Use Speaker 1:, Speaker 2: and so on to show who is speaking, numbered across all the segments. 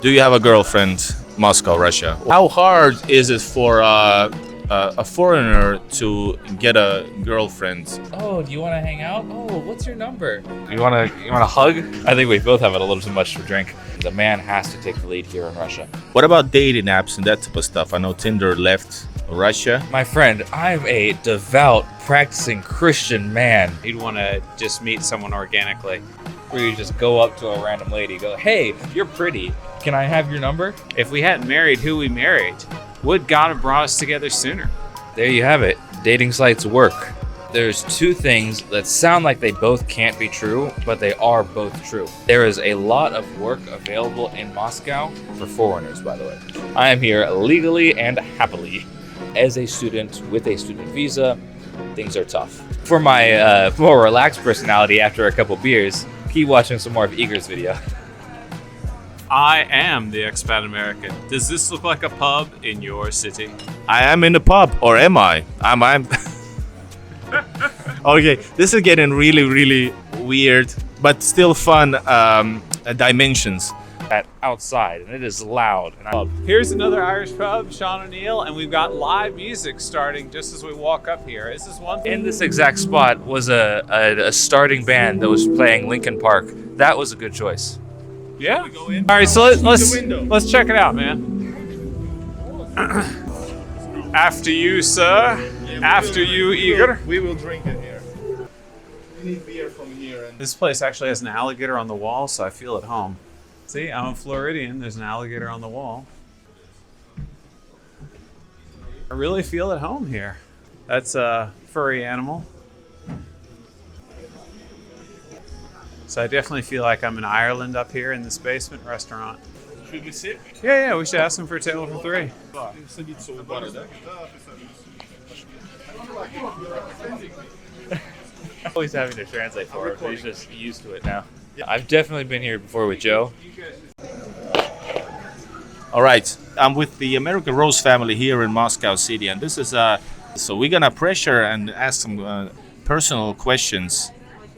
Speaker 1: Do you have a girlfriend? Moscow, Russia. How hard is it for a foreigner to get a girlfriend?
Speaker 2: Oh, do you want to hang out? Oh, what's your number? You want to hug? I think we both have it a little too much to drink. The man has to take the lead here in Russia.
Speaker 1: What about dating apps and that type of stuff? I know Tinder left Russia.
Speaker 2: My friend, I'm a devout, practicing Christian man.
Speaker 3: You'd want to just meet someone organically.
Speaker 2: Where you just go up to a random lady, go, hey, you're pretty. Can I have your number?
Speaker 3: If we hadn't married who we married, would God have brought us together sooner?
Speaker 2: There you have it. Dating sites work. There's two things that sound like they both can't be true, but they are both true. There is a lot of work available in Moscow for foreigners, by the way. I am here legally and happily. As a student with a student visa, things are tough. For my more relaxed personality after a couple beers, keep watching some more of Igor's video.
Speaker 3: I am the expat American. Does this look like a pub in your city?
Speaker 1: I am in the pub, or am I? I'm. Okay, this is getting really, really weird, but still fun dimensions.
Speaker 2: Outside, and it is loud. And
Speaker 3: Here's another Irish pub, Sean O'Neill, and we've got live music starting just as we walk up here. Is this one?
Speaker 2: in this exact spot was a starting band that was playing Linkin Park. That was a good choice.
Speaker 3: Yeah. All right, so let's check it out, man. After you, sir. After you, Igor.
Speaker 1: We will drink it here. We need beer from here.
Speaker 3: This place actually has an alligator on the wall, so I feel at home. See, I'm a Floridian. There's an alligator on the wall. I really feel at home here. That's a furry animal. So I definitely feel like I'm in Ireland up here in this basement restaurant.
Speaker 1: Should we sit?
Speaker 3: Yeah, we should ask them for a table for three.
Speaker 2: Always having to translate for him, but he's just used to it now. I've definitely been here before with Joe.
Speaker 1: All right, I'm with the American Rose family here in Moscow City, and this is so we're gonna pressure and ask some personal questions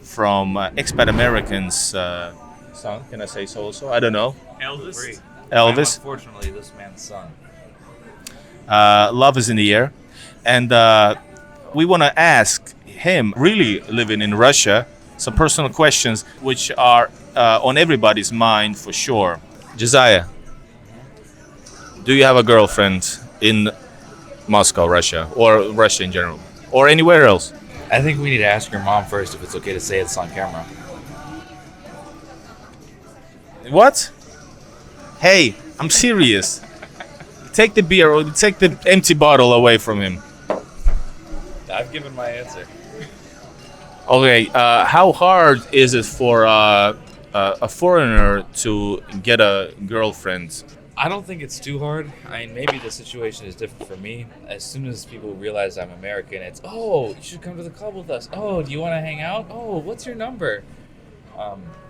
Speaker 1: from expat Americans. Son, can I say so also? I don't know.
Speaker 3: Elvis?
Speaker 1: Elvis.
Speaker 2: Unfortunately, this man's son.
Speaker 1: Love is in the air, and we want to ask him, really living in Russia, some personal questions which are on everybody's mind for sure. Josiah, do you have a girlfriend in Moscow, Russia, or Russia in general, or anywhere else?
Speaker 2: I think we need to ask your mom first if it's okay to say it's on camera.
Speaker 1: What? Hey, I'm serious. Take the beer or take the empty bottle away from him.
Speaker 2: I've given my answer.
Speaker 1: Okay, how hard is it for a foreigner to get a girlfriend?
Speaker 2: I don't think it's too hard. I mean, maybe the situation is different for me. As soon as people realize I'm American, it's, oh, you should come to the club with us. Oh, do you want to hang out? Oh, what's your number?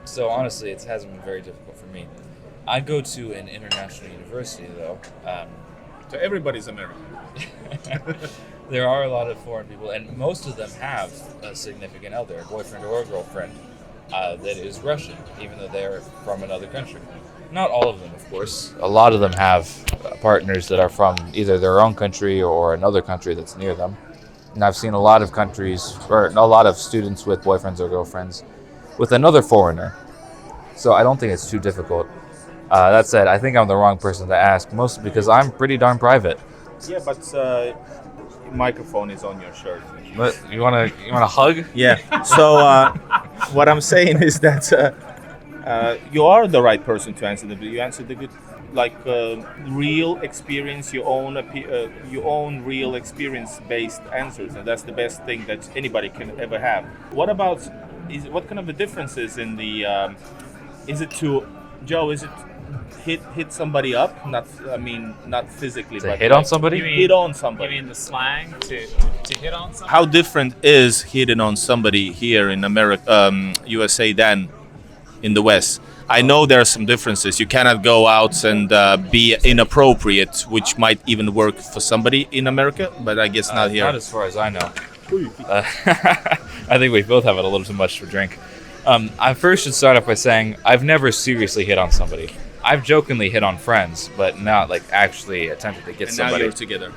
Speaker 2: So honestly, it hasn't been very difficult for me. I go to an international university, though.
Speaker 1: So everybody's American.
Speaker 2: There are a lot of foreign people, and most of them have a significant other, a boyfriend or a girlfriend, that is Russian, even though they're from another country. Not all of them, of course. A lot of them have partners that are from either their own country or another country that's near them. And I've seen a lot of countries, or a lot of students with boyfriends or girlfriends with another foreigner. So I don't think it's too difficult. That said, I think I'm the wrong person to ask, mostly because I'm pretty darn private.
Speaker 1: Yeah, but microphone is on your shirt.
Speaker 2: But you wanna hug?
Speaker 1: Yeah. So what I'm saying is that you are the right person to answer you answered the good, like real experience, your own real experience-based answers, and that's the best thing that anybody can ever have. What about what kind of a difference is in the? Is it to Joe? Is it hit somebody up? Not physically,
Speaker 2: To
Speaker 1: but
Speaker 2: hit on somebody?
Speaker 1: Hit on somebody.
Speaker 3: You mean the slang to hit on something?
Speaker 1: How different is hitting on somebody here in America, USA, than in the West? I know there are some differences. You cannot go out and be inappropriate, which might even work for somebody in America, but I guess not here.
Speaker 2: Not as far as I know. I think we both have it a little too much to drink. I first should start off by saying I've never seriously hit on somebody. I've jokingly hit on friends, but not like actually attempted to get
Speaker 1: And now
Speaker 2: somebody.
Speaker 1: you're together.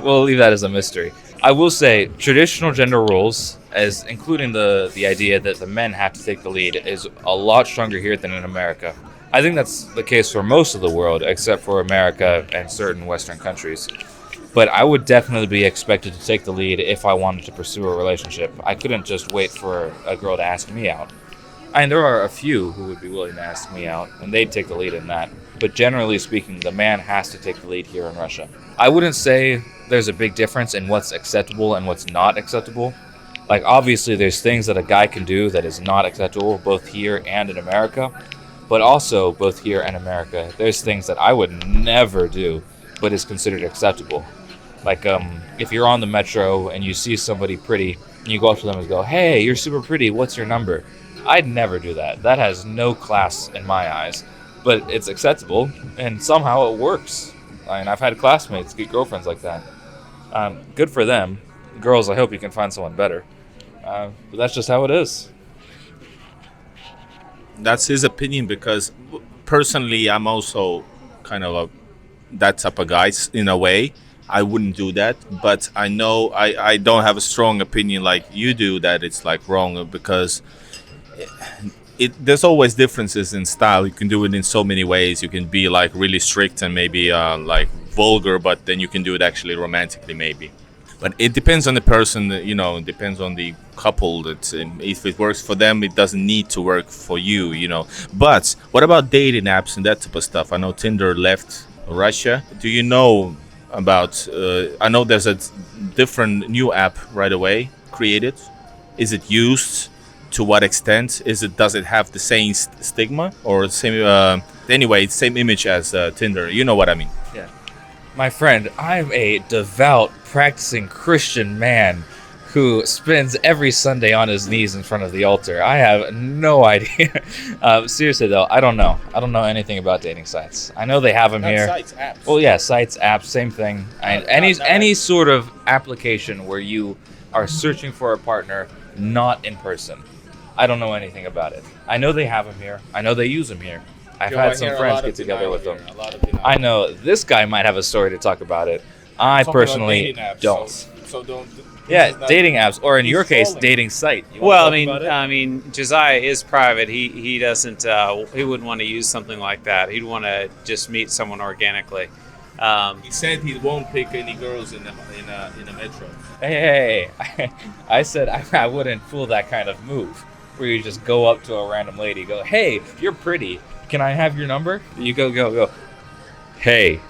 Speaker 2: We'll leave that as a mystery. I will say traditional gender roles, as including the idea that the men have to take the lead, is a lot stronger here than in America. I think that's the case for most of the world, except for America and certain Western countries. But I would definitely be expected to take the lead if I wanted to pursue a relationship. I couldn't just wait for a girl to ask me out. And there are a few who would be willing to ask me out, and they'd take the lead in that. But generally speaking, the man has to take the lead here in Russia. I wouldn't say there's a big difference in what's acceptable and what's not acceptable. Like, obviously, there's things that a guy can do that is not acceptable, both here and in America. But also, both here and America, there's things that I would never do, but is considered acceptable. Like, if you're on the metro and you see somebody pretty, and you go up to them and go, "Hey, you're super pretty, what's your number?" I'd never do that. That has no class in my eyes. But it's acceptable, and somehow it works. I mean, I've had classmates get girlfriends like that. Good for them. Girls, I hope you can find someone better. But that's just how it is.
Speaker 1: That's his opinion, because personally, I'm also kind of that type of guy in a way. I wouldn't do that, but I know I don't have a strong opinion like you do that it's like wrong, because there's always differences in style. You can do it in so many ways. You can be like really strict and maybe like vulgar, but then you can do it actually romantically maybe. But it depends on the person, it depends on the couple. That if it works for them, it doesn't need to work for you. But what about dating apps and that type of stuff? I know Tinder left Russia. Do you know about, I know there's a different new app right away created. Is it used? To what extent does it have the same stigma or same same image as Tinder? You know what I mean?
Speaker 2: Yeah. My friend, I'm a devout, practicing Christian man who spends every Sunday on his knees in front of the altar. I have no idea. Seriously though, I don't know. I don't know anything about dating sites. I know they have them here.
Speaker 1: Sites, apps.
Speaker 2: Well, yeah, sites, apps, same thing. Any sort of application where you are searching for a partner, not in person. I don't know anything about it. I know they have them here. I know they use them here. I've had some friends get together with them. I know this guy might have a story to talk about it. I personally don't.
Speaker 1: So don't.
Speaker 2: Yeah, dating apps, or in your case, dating site.
Speaker 3: Well, I mean, Josiah is private. He doesn't. He wouldn't want to use something like that. He'd want to just meet someone organically.
Speaker 1: He said he won't pick any girls in a metro.
Speaker 2: Hey, I said I wouldn't pull that kind of move where you just go up to a random lady, go, "Hey, you're pretty. Can I have your number?" You go. Hey.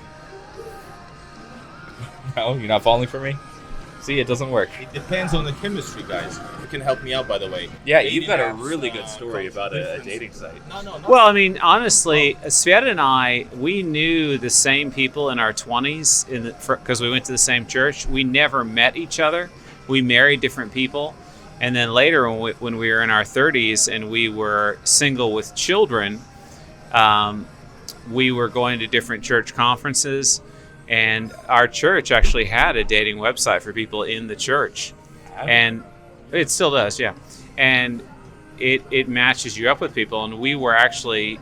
Speaker 2: No, you're not falling for me? See, it doesn't work.
Speaker 1: It depends on the chemistry, guys. You can help me out, by the way.
Speaker 2: Yeah, you've got a really good story about a dating site.
Speaker 1: No.
Speaker 3: Well, I mean, honestly, Sveta and I, we knew the same people in our 20s because we went to the same church. We never met each other. We married different people. And then later, when we were in our 30s and we were single with children, we were going to different church conferences. And our church actually had a dating website for people in the church. And it still does, yeah. And it matches you up with people. And we were actually,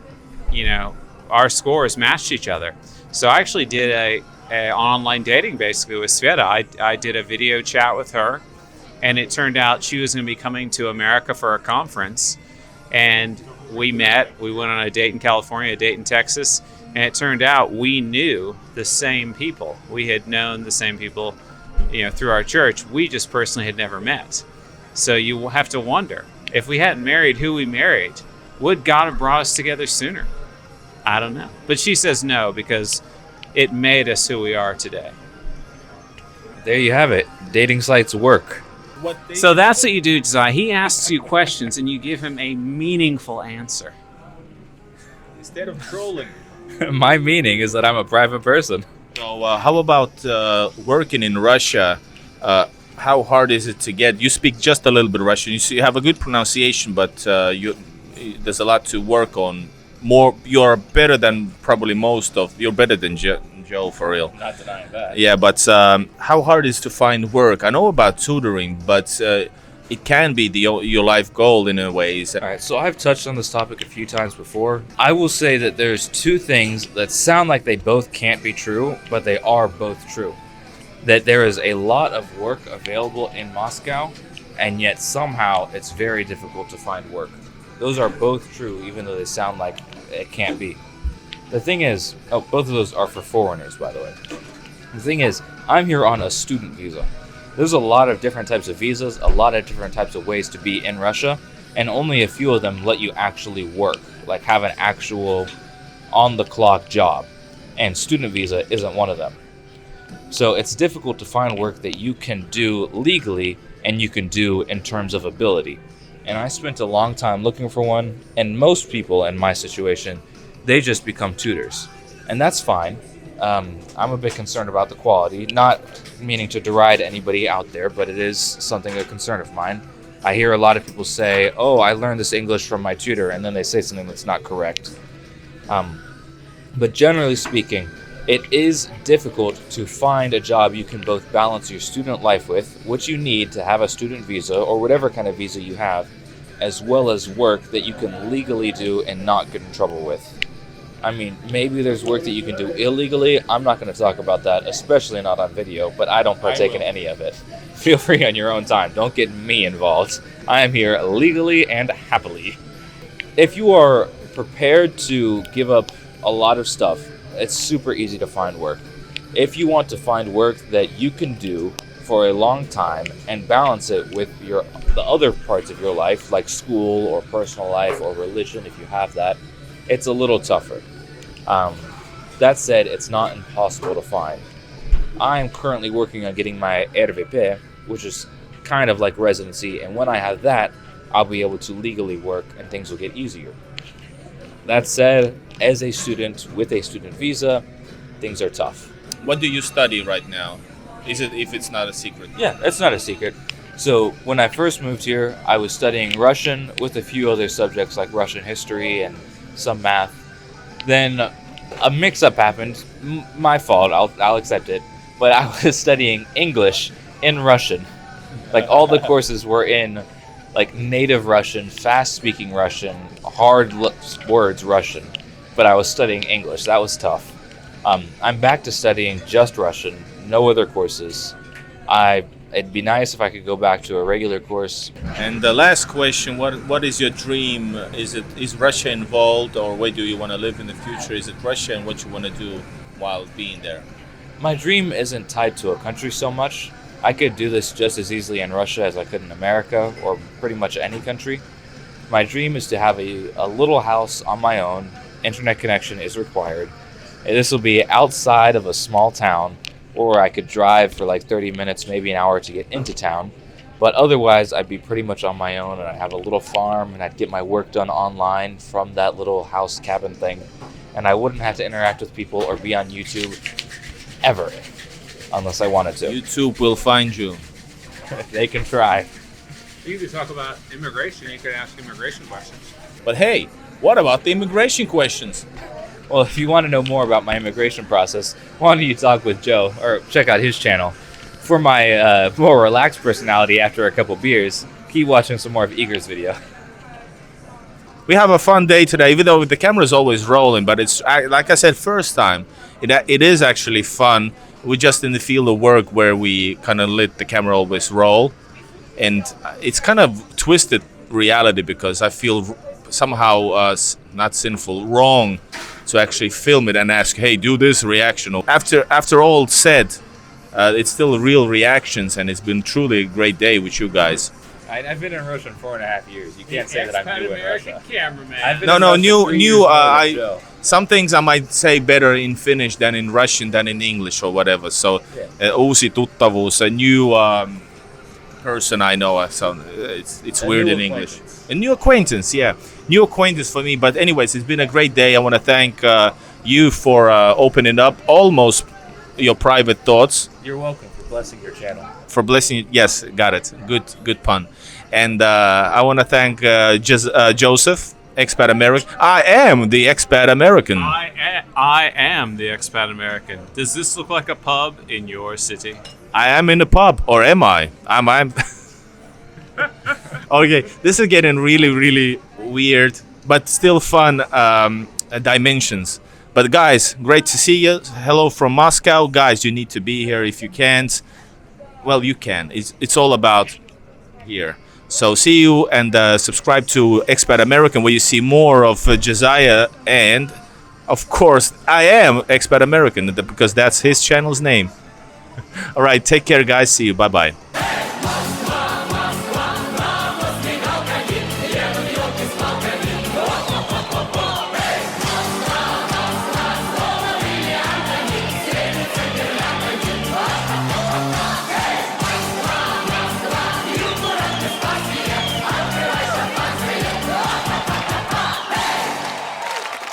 Speaker 3: our scores matched each other. So I actually did a online dating basically with Sveta. I did a video chat with her. And it turned out she was going to be coming to America for a conference. And we met. We went on a date in California, a date in Texas. And it turned out we knew the same people. We had known the same people, through our church. We just personally had never met. So you have to wonder, if we hadn't married who we married, would God have brought us together sooner? I don't know. But she says no, because it made us who we are today.
Speaker 2: There you have it. Dating sites work.
Speaker 3: So that's what you do, Josiah. He asks you questions and you give him a meaningful answer.
Speaker 1: Instead of trolling.
Speaker 2: My meaning is that I'm a private person.
Speaker 1: So how about working in Russia? How hard is it to get? You speak just a little bit Russian. You have a good pronunciation, but there's a lot to work on. You're better than probably you're better than Joe, for real.
Speaker 2: Not denying that.
Speaker 1: Yeah, but how hard is it to find work? I know about tutoring, but it can be your life goal in a way.
Speaker 2: All right, so I've touched on this topic a few times before. I will say that there's two things that sound like they both can't be true, but they are both true. That there is a lot of work available in Moscow, and yet somehow it's very difficult to find work. Those are both true, even though they sound like it can't be. The thing is, both of those are for foreigners, by the way. The thing is, I'm here on a student visa. There's a lot of different types of visas, a lot of different types of ways to be in Russia, and only a few of them let you actually work, like have an actual on-the-clock job. And student visa isn't one of them. So it's difficult to find work that you can do legally and you can do in terms of ability. And I spent a long time looking for one, and most people in my situation, they just become tutors. And that's fine. I'm a bit concerned about the quality, not meaning to deride anybody out there, but it is something a concern of mine. I hear a lot of people say, oh, I learned this English from my tutor, and then they say something that's not correct. But generally speaking, it is difficult to find a job you can both balance your student life with, which you need to have a student visa or whatever kind of visa you have, as well as work that you can legally do and not get in trouble with. I mean, maybe there's work that you can do illegally. I'm not going to talk about that, especially not on video, but I don't partake in any of it. Feel free on your own time. Don't get me involved. I am here legally and happily. If you are prepared to give up a lot of stuff, it's super easy to find work. If you want to find work that you can do for a long time and balance it with the other parts of your life, like school or personal life or religion, if you have that, it's a little tougher. That said, it's not impossible to find. I am currently working on getting my RVP, which is kind of like residency, and when I have that, I'll be able to legally work and things will get easier. That said, as a student with a student visa, things are tough.
Speaker 1: What do you study right now? If it's not a secret?
Speaker 2: Yeah, it's not a secret. So when I first moved here, I was studying Russian with a few other subjects like Russian history and some math. Then a mix-up happened. My fault, I'll accept it. But I was studying English in Russian. Like all the courses were in like native Russian, fast-speaking Russian, hard words Russian. But I was studying English. That was tough. I'm back to studying just Russian, no other courses. It'd be nice if I could go back to a regular course.
Speaker 1: And the last question, what is your dream? Is Russia involved, or where do you want to live in the future? Is it Russia, and what you want to do while being there?
Speaker 2: My dream isn't tied to a country so much. I could do this just as easily in Russia as I could in America or pretty much any country. My dream is to have a little house on my own. Internet connection is required. And this will be outside of a small town, or I could drive for like 30 minutes, maybe an hour to get into town. But otherwise, I'd be pretty much on my own, and I'd have a little farm, and I'd get my work done online from that little house cabin thing. And I wouldn't have to interact with people or be on YouTube ever, unless I wanted to.
Speaker 1: YouTube will find you.
Speaker 2: They can try.
Speaker 3: You could talk about immigration. You could ask immigration questions.
Speaker 1: But hey, what about the immigration questions?
Speaker 2: Well, if you want to know more about my immigration process, why don't you talk with Joe, or check out his channel. For my more relaxed personality after a couple beers, keep watching some more of Igor's video.
Speaker 1: We have a fun day today, even though the camera is always rolling, but it's, like I said, first time. It is actually fun. We're just in the field of work where we kind of let the camera always roll. And it's kind of twisted reality because I feel somehow not sinful, wrong to actually film it and ask, hey, do this reaction. After all said, it's still real reactions, and it's been truly a great day with you guys.
Speaker 2: I've been in Russia for 4.5 years. You can't say that I'm new in Russia.
Speaker 3: Cameraman.
Speaker 1: No, some things I might say better in Finnish than in Russian than in English or whatever. So, uusi tuttavuus, a new person I know. So it's weird in English. A new acquaintance, yeah. New acquaintance for me. But anyways, it's been a great day. I want to thank you for opening up almost your private thoughts.
Speaker 2: You're welcome for blessing your channel.
Speaker 1: For blessing, yes, got it. Good pun. And I want to thank Joseph, expat American. I am the expat American.
Speaker 3: I am the expat American. Does this look like a pub in your city?
Speaker 1: I am in a pub, or am I? I'm Okay, this is getting really, really weird, but still fun dimensions. But guys, great to see you. Hello from Moscow, guys. You need to be here if you can't. Well, you can. It's all about here. So see you and subscribe to Expat American, where you see more of Josiah, and of course I am Expat American because that's his channel's name. All right, take care, guys. See you. Bye bye.